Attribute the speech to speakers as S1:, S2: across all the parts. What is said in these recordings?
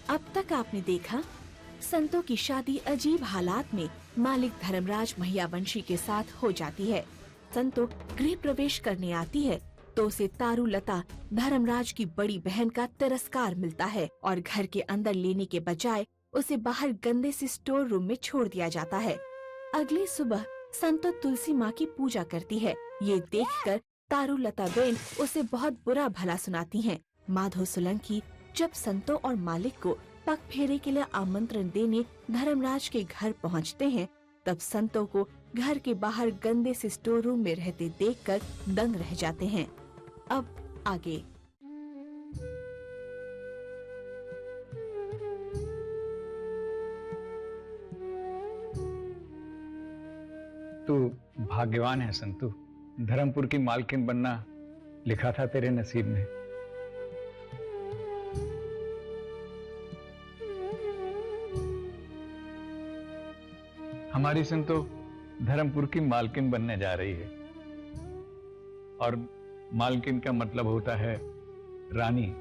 S1: अब तक आपने देखा संतों की शादी अजीब हालात में मालिक धर्मराज महियावंशी के साथ हो जाती है। संतो गृह प्रवेश करने आती है तो उसे तारुलता धर्मराज की बड़ी बहन का तिरस्कार मिलता है और घर के अंदर लेने के बजाय उसे बाहर गंदे से स्टोर रूम में छोड़ दिया जाता है। अगली सुबह संतो तुलसी माँ की पूजा करती है। ये देखकर तारुलता बेन उसे बहुत बुरा भला सुनाती हैं। माधो सोलंकी जब संतो और मालिक को पग फेरे के लिए आमंत्रण देने धर्मराज के घर पहुंचते हैं, तब संतो को घर के बाहर गंदे से स्टोर रूम में रहते देखकर दंग रह जाते हैं। अब आगे।
S2: तू भाग्यवान है संतु। धर्मपुर की मालकिन बनना लिखा था तेरे नसीब में। हमारी संतो धर्मपुर की मालकिन बनने जा रही है और मालकिन का मतलब होता है रानी।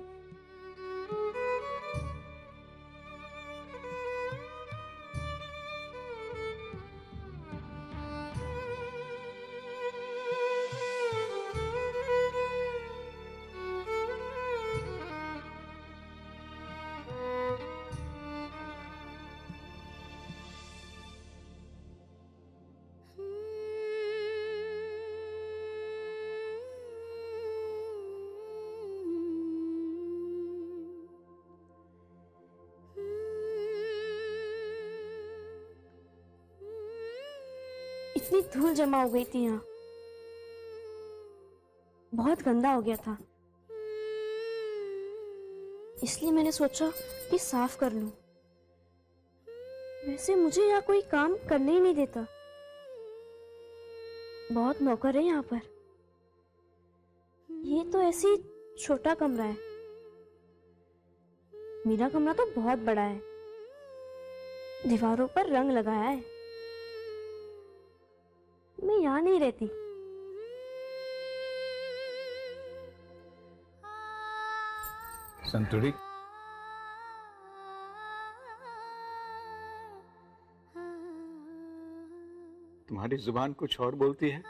S3: इतनी धूल जमा हो गई थी यहाँ, बहुत गंदा हो गया था, इसलिए मैंने सोचा कि साफ कर लूं। वैसे मुझे यहाँ कोई काम करने ही नहीं देता, बहुत नौकर है यहाँ पर। ये तो ऐसी छोटा कमरा है, मेरा कमरा तो बहुत बड़ा है। दीवारों पर रंग लगाया है, मैं यहाँ नहीं रहती।
S2: संतुरी, तुम्हारी जुबान कुछ और बोलती है,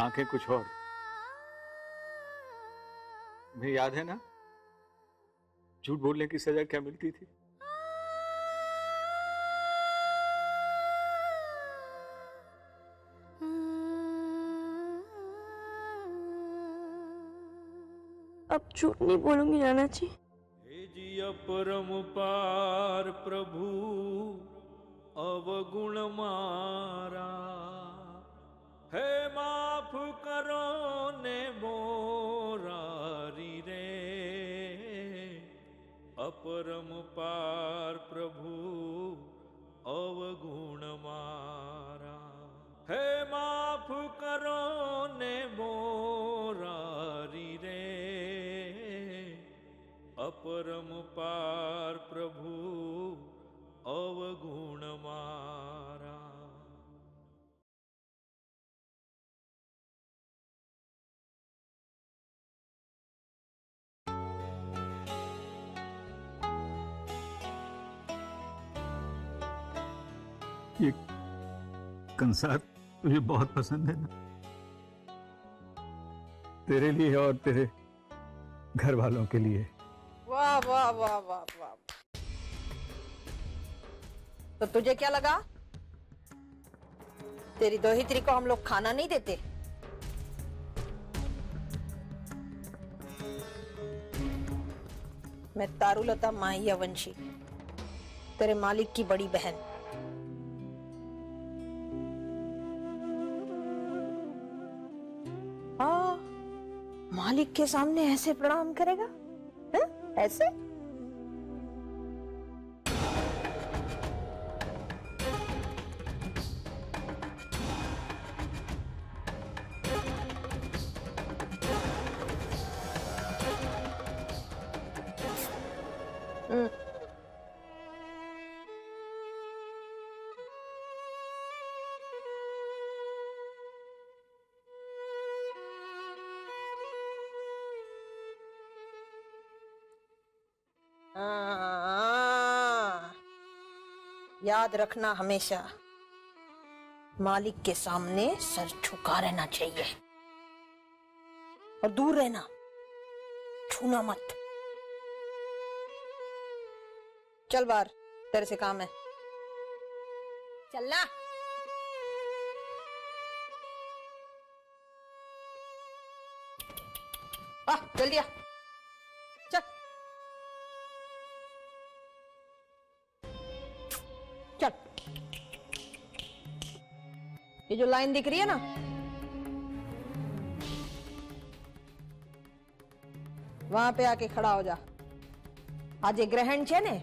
S2: आंखें कुछ और। तुम्हें याद है ना झूठ बोलने की सजा क्या मिलती थी?
S3: अब झूठ नहीं बोलूंगी नाना जी।
S4: हे जी अपरम पार प्रभु अवगुण मारा, हे माफ करो ने मोरारी रे। अपरम पार प्रभु अवगुण मारा, हे माफ करो ने मोरारी रे। अपरम पार प्रभु अवगुण मारा।
S2: ये कंसार तुझे बहुत पसंद है ना? तेरे लिए और तेरे घर वालों के लिए।
S5: वाह वाह वाह वाह वाह। तो तुझे क्या लगा तेरी दोहित्री को हम लोग खाना नहीं देते? मैं तारुलता महियावंशी, तेरे मालिक की बड़ी बहन। हाँ, मालिक के सामने ऐसे प्रणाम करेगा? है? ऐसे? हाँ, याद रखना हमेशा, मालिक के सामने सर झुका रहना चाहिए और दूर रहना, छूना मत। चल बाहर, तेरे से काम है, चलना। जल्दी आ, चल चल। ये जो लाइन दिख रही है ना, वहां पे आके खड़ा हो जा। आज ये ग्रहण है ने,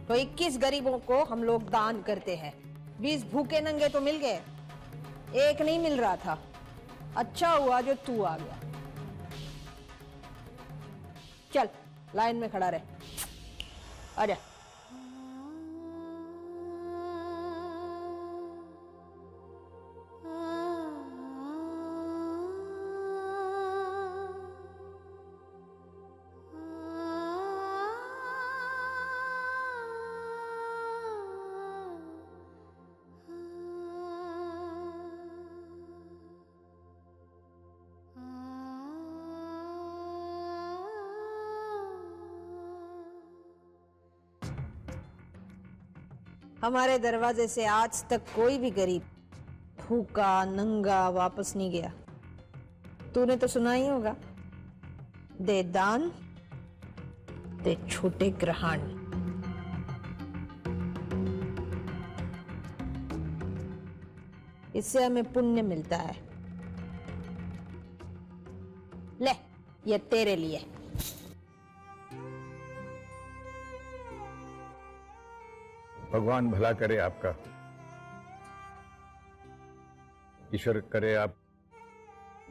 S5: तो 21 गरीबों को हम लोग दान करते हैं। 20 भूखे नंगे तो मिल गए, एक नहीं मिल रहा था। अच्छा हुआ जो तू आ गया। चल लाइन में खड़ा रहे, आजा। हमारे दरवाजे से आज तक कोई भी गरीब भूखा नंगा वापस नहीं गया। तूने तो सुना ही होगा, दे दान दे छोटे ग्रहण। इससे हमें पुण्य मिलता है। ले, ये तेरे लिए।
S2: भगवान भला करे आपका, ईश्वर करे आप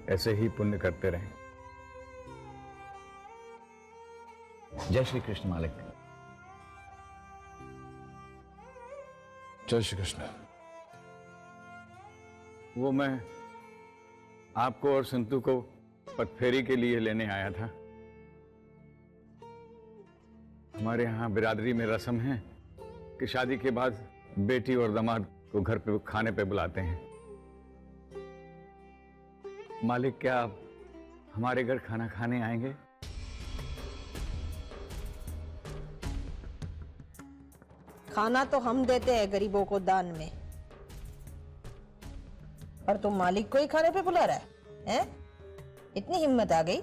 S2: ऐसे ही पुण्य करते रहें। जय श्री कृष्ण मालिक।
S6: जय श्री कृष्ण।
S2: वो मैं आपको और संतू को पगफेरी के लिए लेने आया था। हमारे यहाँ बिरादरी में रस्म है कि शादी के बाद बेटी और दामाद को घर पे खाने पे बुलाते हैं। मालिक, क्या आप हमारे घर खाना खाने आएंगे?
S5: खाना तो हम देते हैं गरीबों को दान में, और तुम मालिक को ही खाने पे बुला रहा है? इतनी हिम्मत आ गई?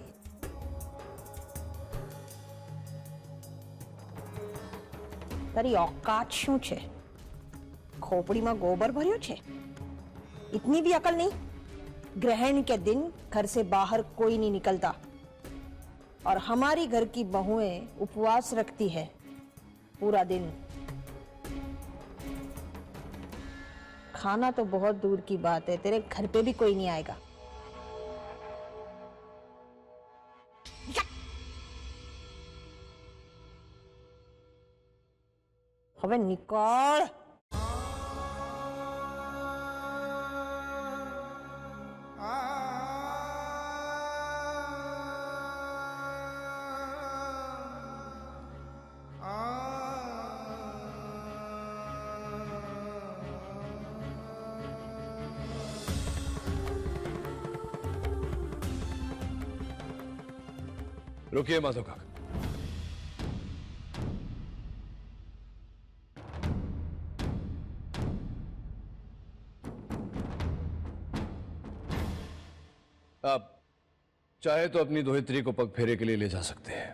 S5: તારી औकात શું છે? खोपड़ीમાં गोबर भर्यो छे? इतनी भी अकल नहीं? ग्रहण के दिन घर से बाहर कोई नहीं निकलता, और हमारी घर की बहुएं उपवास रखती है पूरा दिन। खाना तो बहुत दूर की बात है, तेरे घर पे भी कोई नहीं आएगा। હવે નિકળ।
S6: रुकिए माधव काका। आप चाहे तो अपनी दोहित्री को पग फेरे के लिए ले जा सकते हैं।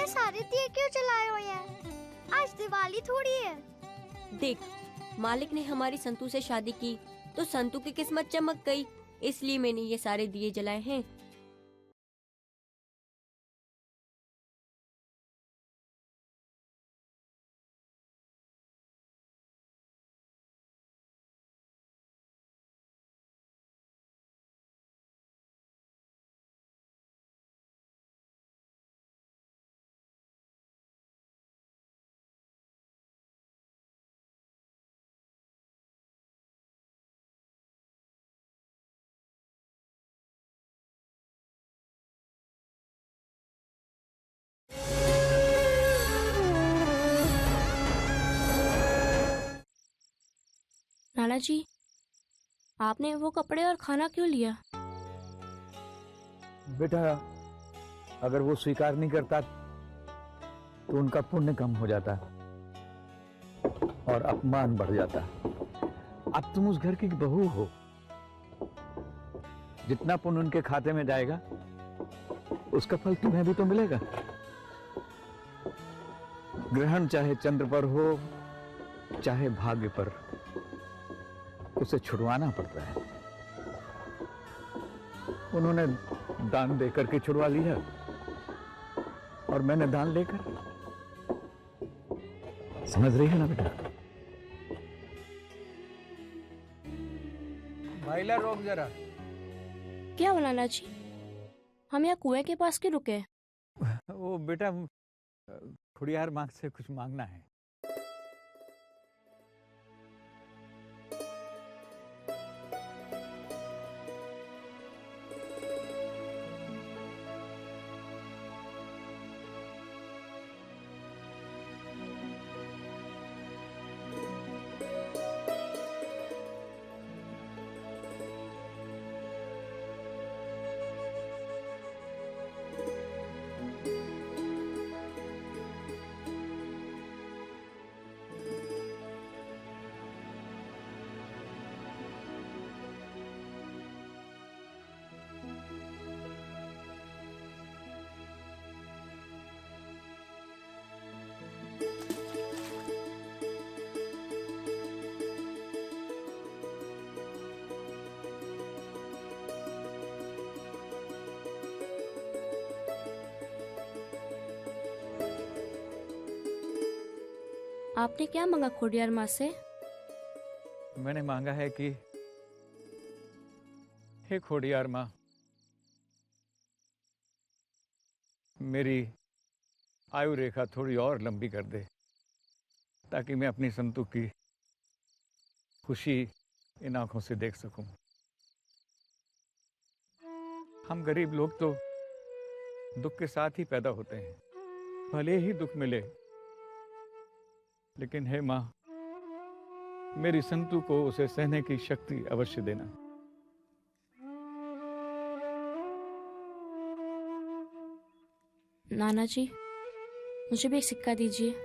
S7: सारे दिए क्यों जलाए हुए हैं? आज दिवाली थोड़ी है।
S8: देख, मालिक ने हमारी संतू से शादी की तो संतू की किस्मत चमक गई, इसलिए मैंने ये सारे दिए जलाए हैं।
S3: नाना जी, आपने वो कपड़े और खाना क्यों लिया?
S2: बेटा, अगर वो स्वीकार नहीं करता तो उनका पुण्य कम हो जाता और अपमान बढ़ जाता। अब तुम उस घर की बहू हो, जितना पुण्य उनके खाते में जाएगा उसका फल तुम्हें भी तो मिलेगा। ग्रहण चाहे चंद्र पर हो चाहे भाग्य पर, उसे छुड़वाना पड़ता है। उन्होंने दान देकर के छुड़वा लिया और मैंने दान लेकर। समझ रही है ना बेटा? भाईला रोक जरा।
S3: क्या हुआ नाना जी, हम यहाँ कुएं के पास क्यों रुके?
S2: वो बेटा, खुड़ियार माँ से कुछ मांगना है।
S3: आपने क्या मांगा खोडियार माँ से?
S2: मैंने मांगा है कि हे खोडियार माँ, मेरी आयु रेखा थोड़ी और लंबी कर दे, ताकि मैं अपनी संतु की खुशी इन आंखों से देख सकूं। हम गरीब लोग तो दुख के साथ ही पैदा होते हैं, भले ही दुख मिले, लेकिन हे माँ, मेरी संतु को उसे सहने की शक्ति अवश्य देना।
S3: नाना जी, मुझे भी एक सिक्का दीजिए।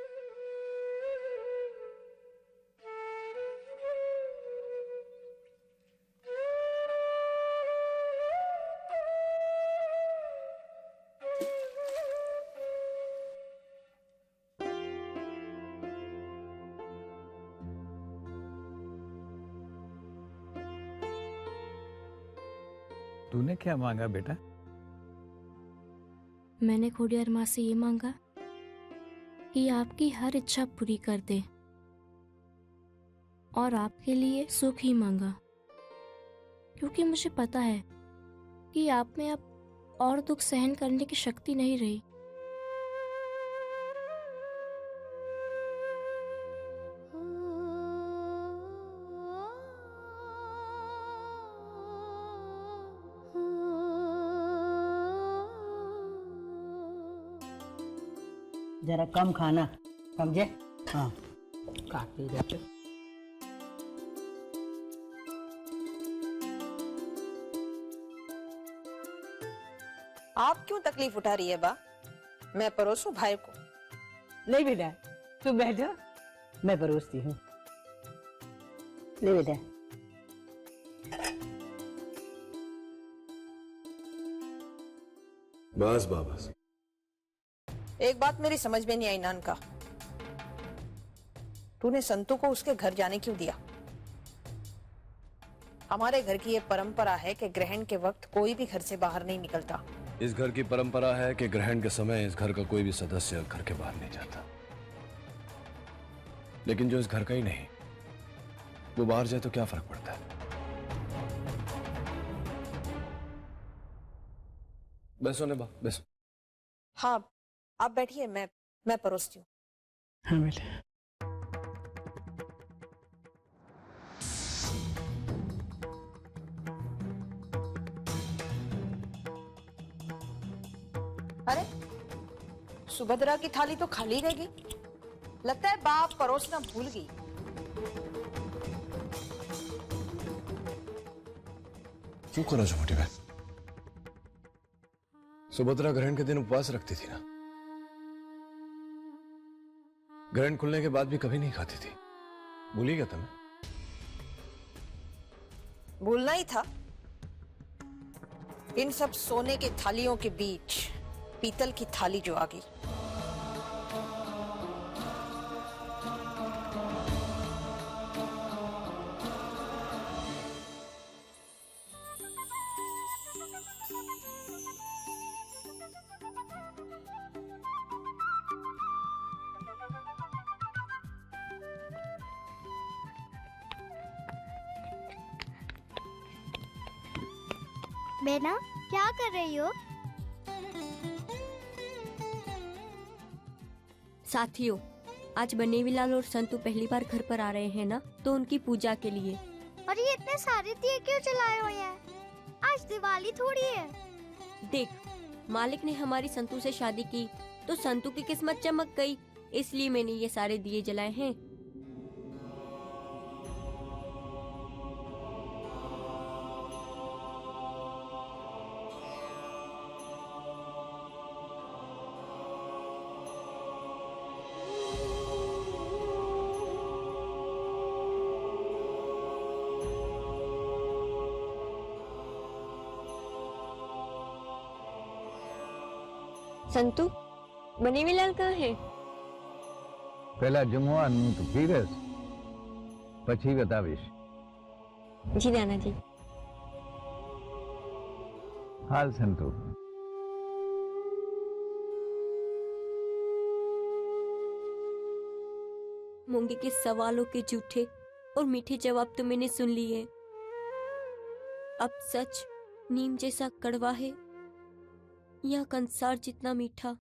S2: तूने क्या मांगा बेटा?
S3: मैंने खोडियार माँ से ये मांगा कि आपकी हर इच्छा पूरी कर दे, और आपके लिए सुख ही मांगा, क्योंकि मुझे पता है कि आप में अब और दुख सहन करने की शक्ति नहीं रही।
S9: जरा कम खाना, समझे? हाँ, काफी रहते।
S5: आप क्यों तकलीफ उठा रही है बा? मैं परोसूं भाई को।
S9: नहीं बेटा, तू बैठो, मैं परोसती हूँ। ले बेटा।
S6: बस बाबा,
S5: एक बात मेरी समझ में नहीं आई नानका, तूने संतू को उसके घर जाने क्यों दिया? हमारे घर की ये परंपरा है कि ग्रहण के वक्त कोई भी घर से बाहर नहीं निकलता।
S6: इस घर की परंपरा है कि ग्रहण के समय इस घर का कोई भी सदस्य घर के बाहर नहीं जाता, लेकिन जो इस घर का ही नहीं, वो बाहर जाए तो क्या फर्क पड़ता है? बैसो ने बा, बैसो।
S5: हाँ, आप बैठिए, मैं परोसती हूँ।
S9: हाँ बेटा।
S5: अरे, सुभद्रा की थाली तो खाली रह गई। लगता है बाप परोसना भूल गई।
S6: क्यों करो जो मोटी बहन? सुभद्रा ग्रहण के दिन उपवास रखती थी ना। ग्रहण खुलने के बाद भी कभी नहीं खाती थी। भूली गया तुम्हें?
S5: भूलना ही था। इन सब सोने के थालियों के बीच पीतल की थाली जो आ गई।
S7: बेना, क्या कर रही हो?
S8: साथियों, आज बनेवीलाल और संतू पहली बार घर पर आ रहे हैं ना, तो उनकी पूजा के लिए।
S7: और ये इतने सारे दिए क्यों जलाए हुए हैं? आज दिवाली थोड़ी है।
S8: देख, मालिक ने हमारी संतू से शादी की तो संतू की किस्मत चमक गई, इसलिए मैंने ये सारे दिए जलाए हैं। संतू, बनेवीलाल कहाँ है?
S2: પહેલા જમવાનું તો પીરસ, પછી બતાવીશ.
S8: जी नाना जी।
S2: હાલ સંતુ.
S8: मूंगे के सवालों के झूठे और मीठे जवाब तो मैंने सुन लिए। अब सच नीम जैसा कड़वा है या कंसार जितना मीठा?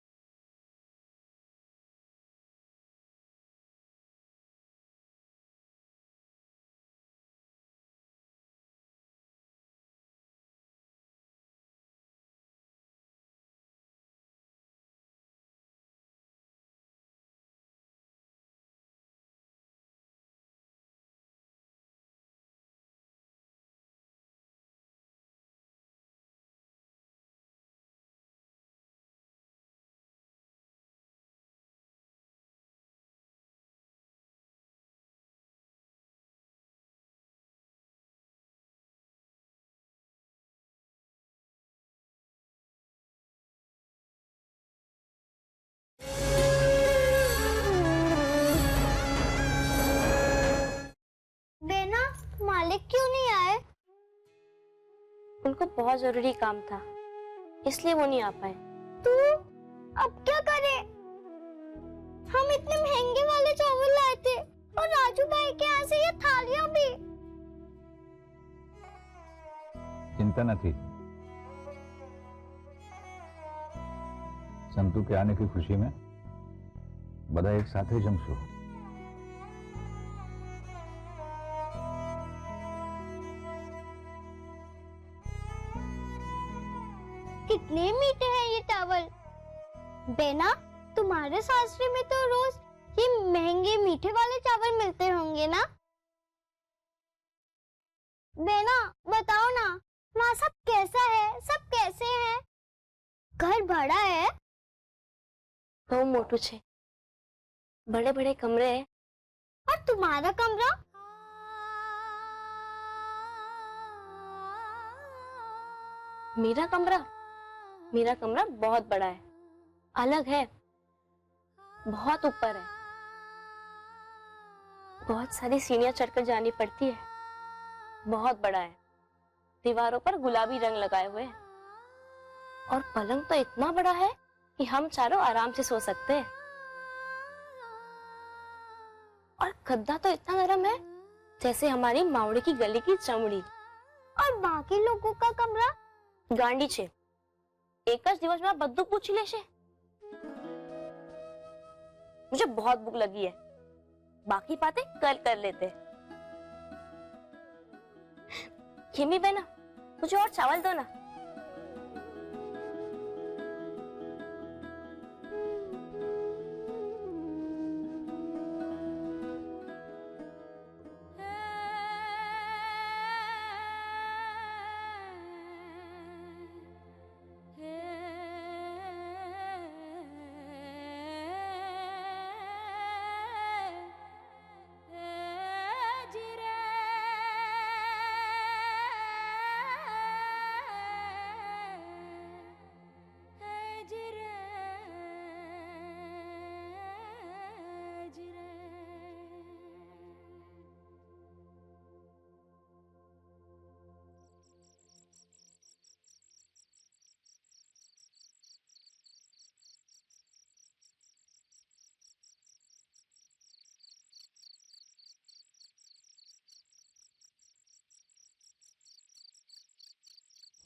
S7: बेना, मालिक क्यों नहीं आए?
S3: उनको बहुत जरूरी काम था, इसलिए वो नहीं आ पाए।
S7: तू अब क्या करे? हम इतने महंगे वाले चावल लाए थे और राजू भाई के यहाँ से ये थालियां भी।
S2: चिंता નથી. संतू के आने की खुशी में બધા એક સાથે જમશું.
S7: कितने मीठे हैं ये चावल। बेना, तुम्हारे सासरे में तो रोज ये महंगे मीठे वाले चावल मिलते होंगे ना? बेना, बताओ ना, वहाँ सब कैसा है? सब कैसे हैं? घर बड़ा है?
S3: બહુ મોટું છે, बड़े बड़े कमरे हैं।
S7: और तुम्हारा कमरा?
S3: मेरा कमरा बहुत बड़ा है, अलग है, बहुत ऊपर है, बहुत सारी सीढ़ियां चढ़कर जानी पड़ती है, बहुत बड़ा है, दीवारों पर गुलाबी रंग लगाए हुए हैं और पलंग तो इतना बड़ा है कि हम चारों आराम से सो सकते हैं। और गद्दा तो इतना नरम है जैसे हमारी मावड़ी की गली की चमड़ी।
S7: और बाकी लोगों का कमरा?
S3: गांडी छे, एक જ દિવસમાં બધું પૂછી લેશે। मुझे बहुत भूख लगी है, बाकी बातें कल कर लेते। खेमी बहना, मुझे और चावल दो ना।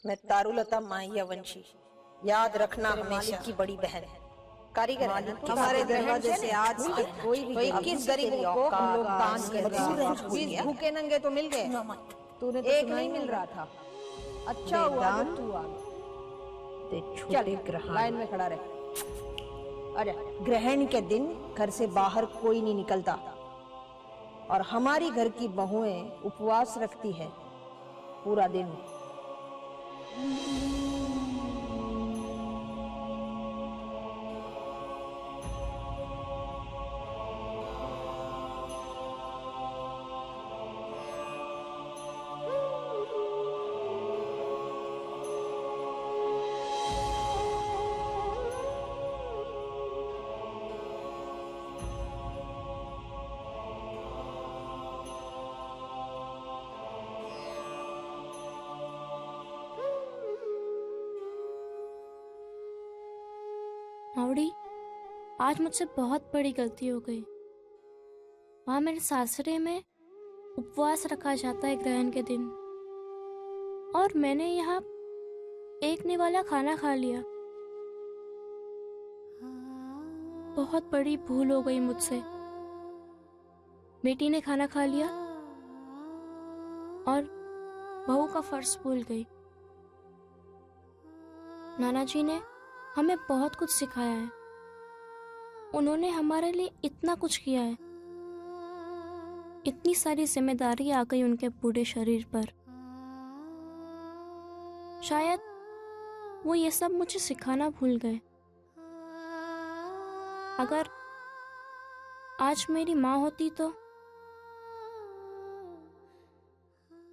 S5: मैं तारुलता माहियावंशी, याद रखना हमेशा की बड़ी बहन। कारीगर हमारे दरवाजे से आज तक कोई किस गरीबों को हम लोग दान कर भूखे नंगे तो मिल गए, तूने तो एक नहीं मिल रहा था। अच्छा हुआ कि तू आ गया। चल लाइन में खड़ा रहे। अरे ग्रहण के दिन घर से बाहर कोई नहीं निकलता और हमारी घर की बहुएं उपवास रखती है पूरा दिन।
S10: मावड़ी, आज मुझसे बहुत बड़ी गलती हो गई। वहाँ मेरे सासरे में उपवास रखा जाता है ग्रहण के दिन, और मैंने यहाँ एक निवाला खाना खा लिया। बहुत बड़ी भूल हो गई मुझसे। बेटी ने खाना खा लिया और बहू का फर्ज भूल गई। नाना जी ने हमें बहुत कुछ सिखाया है। उन्होंने हमारे लिए इतना कुछ किया है। इतनी सारी जिम्मेदारी आ गई उनके बूढ़े शरीर पर। शायद वो ये सब मुझे सिखाना भूल गए। अगर आज मेरी माँ होती तो।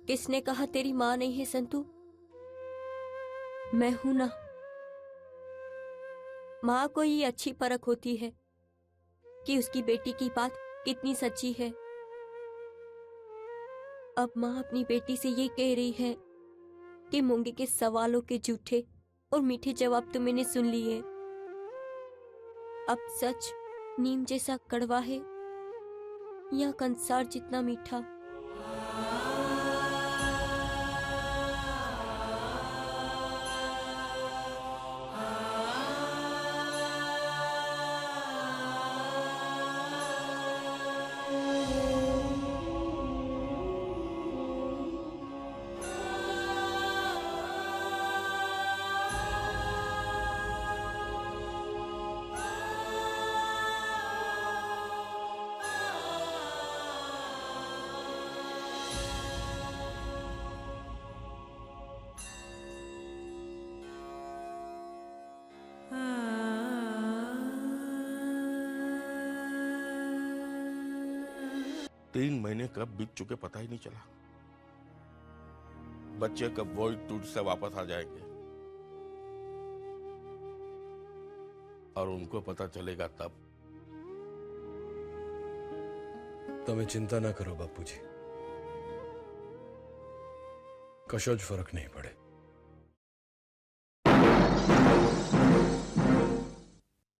S8: किसने कहा तेरी माँ नहीं है संतू? मैं हूं ना। माँ को ये अच्छी परख होती है कि उसकी बेटी की बात कितनी सच्ची है। अब माँ अपनी बेटी से ये कह रही है कि मूंगे के सवालों के झूठे और मीठे जवाब तो मैंने सुन लिए। अब सच नीम जैसा कड़वा है या कंसार जितना मीठा?
S11: तीन महीने कब बीत चुके पता ही नहीं चला। बच्चे कब वॉइड टूट से वापस आ जाएंगे और उनको पता चलेगा तब।
S6: તમે ચિંતા ના કરો બાપુજી, કશો જ ફરક નહીં પડે।